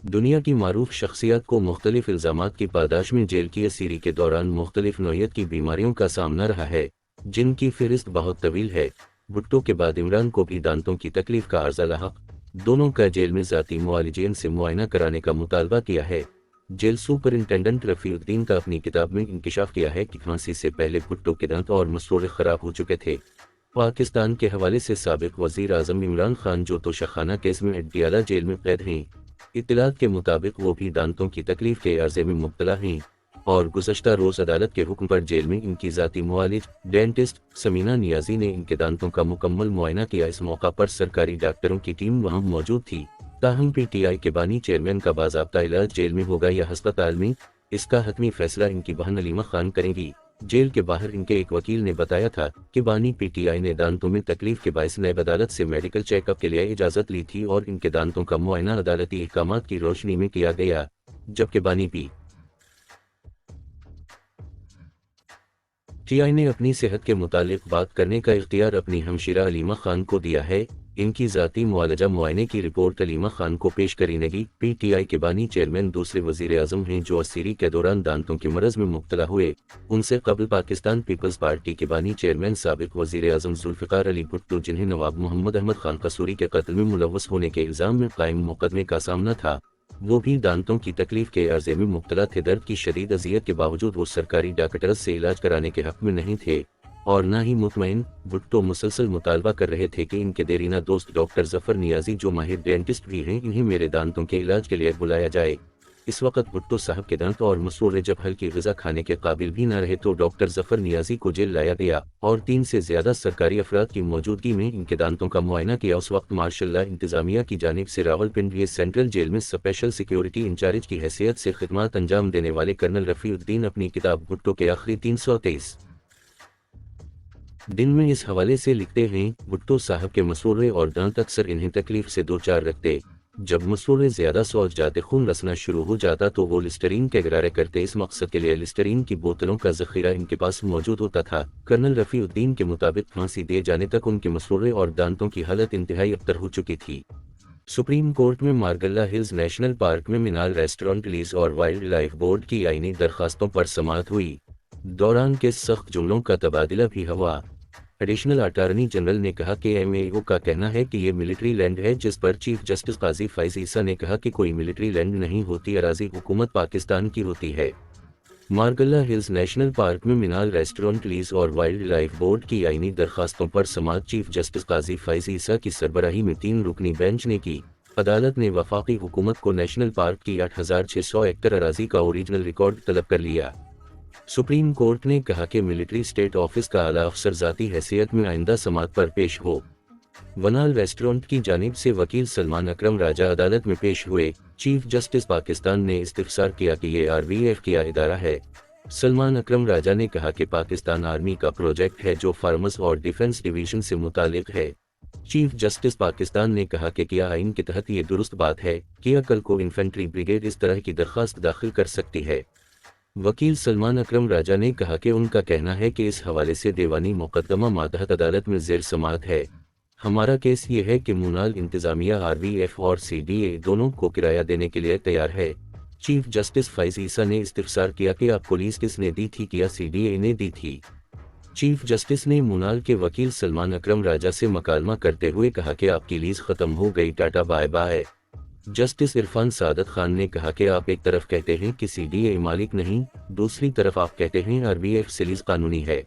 دنیا کی معروف شخصیات کو مختلف الزامات کی پاداش میں جیل کی اسیری کے دوران مختلف نوعیت کی بیماریوں کا سامنا رہا ہے، جن کی فہرست بہت طویل ہے۔ بھٹو کے بعد عمران کو بھی دانتوں کی تکلیف کا عرضہ لاحق، دونوں کا جیل میں ذاتی معالجین سے معائنہ کرانے کا مطالبہ کیا ہے۔ جیل سپرنٹینڈنٹ رفیع الدین کا اپنی کتاب میں انکشاف کیا ہے کہ پھانسی سے پہلے بھٹو کے دانت اور مسوڑے خراب ہو چکے تھے۔ پاکستان کے حوالے سے سابق وزیر اعظم عمران خان جو توشخانہ کیس میں اڈیالہ جیل میں قید ہیں، اطلاعات کے مطابق وہ بھی دانتوں کی تکلیف کے عرضے میں مبتلا ہیں اور گزشتہ روز عدالت کے حکم پر جیل میں ان کی ذاتی معالج ڈینٹسٹ سمینہ نیازی نے ان کے دانتوں کا مکمل معائنہ کیا۔ اس موقع پر سرکاری ڈاکٹروں کی ٹیم وہاں موجود تھی۔ تاہم پی ٹی آئی کے بانی چیئرمین کا باضابطہ علاج جیل میں ہوگا یا ہسپتال میں، اس کا حتمی فیصلہ ان کی بہن علیمہ خان کریں گی۔ جیل کے باہر ان کے ایک وکیل نے بتایا تھا کہ بانی پی ٹی آئی نے دانتوں میں تکلیف کے باعث نیب عدالت سے میڈیکل چیک اپ کے لیے اجازت لی تھی اور ان کے دانتوں کا معائنہ عدالتی احکامات کی روشنی میں کیا گیا، جبکہ بانی پی ٹی آئی نے اپنی صحت کے متعلق بات کرنے کا اختیار اپنی ہمشیرہ علیمہ خان کو دیا ہے۔ ان کی ذاتی معالجہ معائنے کی رپورٹ علیمہ خان کو پیش کریں گی۔ پی ٹی آئی کے بانی چیئرمین دوسرے وزیر اعظم ہیں جو اسیری کے دوران دانتوں کے مرض میں مبتلا ہوئے۔ ان سے قبل پاکستان پیپلز پارٹی کے بانی چیئرمین سابق وزیر اعظم ذوالفقار علی بھٹو، جنہیں نواب محمد احمد خان قصوری کے قتل میں ملوث ہونے کے الزام میں قائم مقدمے کا سامنا تھا، وہ بھی دانتوں کی تکلیف کے عرضے میں مبتلا تھے۔ درد کی شدید اذیت کے باوجود وہ سرکاری ڈاکٹرز سے علاج کرانے کے حق میں نہیں تھے اور نہ ہی مطمئن۔ بھٹو مسلسل مطالبہ کر رہے تھے کہ ان کے دیرینہ دوست ڈاکٹر ظفر نیازی جو ماہر ڈینٹسٹ بھی ہیں، انہیں میرے دانتوں کے علاج کے لیے بلایا جائے۔ اس وقت بھٹو صاحب کے دانت اور مسوڑے جب ہلکی غذا کھانے کے قابل بھی نہ رہے تو ڈاکٹر ظفر نیازی کو جیل لایا گیا اور 3 سے زیادہ سرکاری افراد کی موجودگی میں ان کے دانتوں کا معائنہ کیا۔ اس وقت مارشل لا انتظامیہ کی جانب سے راولپنڈی سینٹرل جیل میں اسپیشل سیکیورٹی انچارج کی حیثیت سے خدمات انجام دینے والے کرنل رفیع الدین اپنی کتاب بھٹو کے آخری 323 دن میں اس حوالے سے لکھتے ہیں، بھٹو صاحب کے مسوڑے اور دانت اکثر انہیں تکلیف سے دوچار رکھتے۔ جب مسوڑے زیادہ سوج جاتے، خون رسنا شروع ہو جاتا تو وہ لسٹرین کے غرارے کرتے۔ اس مقصد کے لیے لسٹرین کی بوتلوں کا ذخیرہ ان کے پاس موجود ہوتا تھا۔ کرنل رفیع الدین کے مطابق پھانسی دیے جانے تک ان کے مسوڑے اور دانتوں کی حالت انتہائی ابتر ہو چکی تھی۔ سپریم کورٹ میں مارگلہ ہلز نیشنل پارک میں مینال ریسٹورنٹ لیز اور وائلڈ لائف بورڈ کی آئینی درخواستوں پر سماعت ہوئی۔ دوران کے سخت جملوں کا تبادلہ بھی ہوا۔ ایڈیشنل اٹارنی جنرل نے کہا کہ ایم اے او کا کہنا ہے کہ یہ ملٹری لینڈ ہے، جس پر چیف جسٹس قاضی فائز عیسیٰ نے کہا کہ کوئی ملٹری لینڈ نہیں ہوتی، اراضی حکومت پاکستان کی ہوتی ہے۔ مارگلہ ہلز نیشنل پارک میں مینال ریسٹورنٹ لیز اور وائلڈ لائف بورڈ کی آئینی درخواستوں پر سماعت چیف جسٹس قاضی فائز عیسیٰ کی سربراہی میں 3 رکنی بینچ نے کی۔ عدالت نے وفاقی حکومت کو نیشنل پارک کی 8600 ایکڑ اراضی کا اوریجنل ریکارڈ طلب کر لیا۔ سپریم کورٹ نے کہا کہ ملٹری اسٹیٹ آفس کا اعلیٰ افسر ذاتی حیثیت میں آئندہ سماعت پر پیش ہو۔ ونال ریسٹورنٹ کی جانب سے وکیل سلمان اکرم راجہ عدالت میں پیش ہوئے۔ چیف جسٹس پاکستان نے استفسار کیا کہ یہ آر بی ایف کیا ادارہ ہے۔ سلمان اکرم راجہ نے کہا کہ پاکستان آرمی کا پروجیکٹ ہے جو فارمز اور ڈیفنس ڈویژن سے متعلق ہے۔ چیف جسٹس پاکستان نے کہا کہ کیا آئین کے تحت یہ درست بات ہے، کیا کل کو انفینٹری بریگیڈ اس طرح کی درخواست داخل کر سکتی ہے؟ وکیل سلمان اکرم راجہ نے کہا کہ ان کا کہنا ہے کہ اس حوالے سے دیوانی مقدمہ ماتحت عدالت میں زیر سماعت ہے۔ ہمارا کیس یہ ہے کہ مونال انتظامیہ آر بی ایف اور سی ڈی اے دونوں کو کرایہ دینے کے لیے تیار ہے۔ چیف جسٹس فائز عیسیٰ نے استفسار کیا کہ آپ کو لیز کس نے دی تھی، کیا سی ڈی اے نے دی تھی؟ چیف جسٹس نے مونال کے وکیل سلمان اکرم راجہ سے مکالمہ کرتے ہوئے کہا کہ آپ کی لیز ختم ہو گئی، tata bye bye. Justice Irfan Saadat Khan نے کہا کہ آپ ایک طرف کہتے ہیں کہ سی ڈی اے مالک نہیں، دوسری طرف آپ کہتے ہیں آر بی ایف سے لیز قانونی ہے۔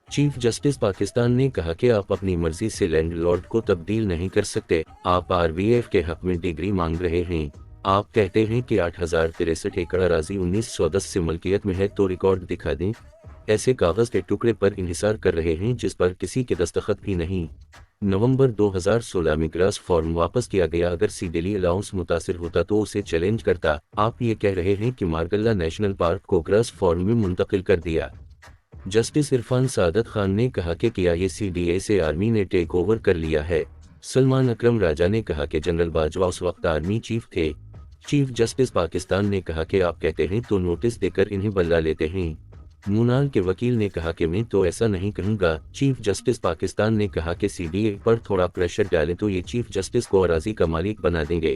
چیف جسٹس پاکستان نے کہا کہ آپ اپنی مرضی سے لینڈ لارڈ کو تبدیل نہیں کر سکتے۔ آپ آر بی ایف کے حق میں ڈگری مانگ رہے ہیں۔ آپ کہتے ہیں کہ 8063 ایکڑ اراضی 1910 سے ملکیت میں ہے تو ریکارڈ دکھا دیں۔ ایسے کاغذ کے ٹکڑے پر انحصار کر رہے ہیں جس پر کسی کے دستخط بھی نہیں۔ نومبر 2016 میں گراس فارم واپس کیا گیا۔ اگر سی ڈیلی الاؤنس متاثر ہوتا تو اسے چیلنج کرتا۔ آپ یہ کہہ رہے ہیں کہ مارگلہ نیشنل پارک کو گراس فارم میں منتقل کر دیا۔ جسٹس عرفان سعادت خان نے کہا کہ کیا یہ سی ڈی اے سے آرمی نے ٹیک اوور کر لیا ہے؟ سلمان اکرم راجہ نے کہا کہ جنرل باجوہ اس وقت آرمی چیف تھے۔ چیف جسٹس پاکستان نے کہا کہ آپ کہتے ہیں تو نوٹس دے کر انہیں بلا لیتے ہیں۔ مونال کے وکیل نے کہا کہ میں تو ایسا نہیں کہوں گا۔ چیف جسٹس پاکستان نے کہا کہ سی ڈی اے پر تھوڑا پریشر ڈالیں تو یہ چیف جسٹس کو اراضی کا مالک بنا دیں گے۔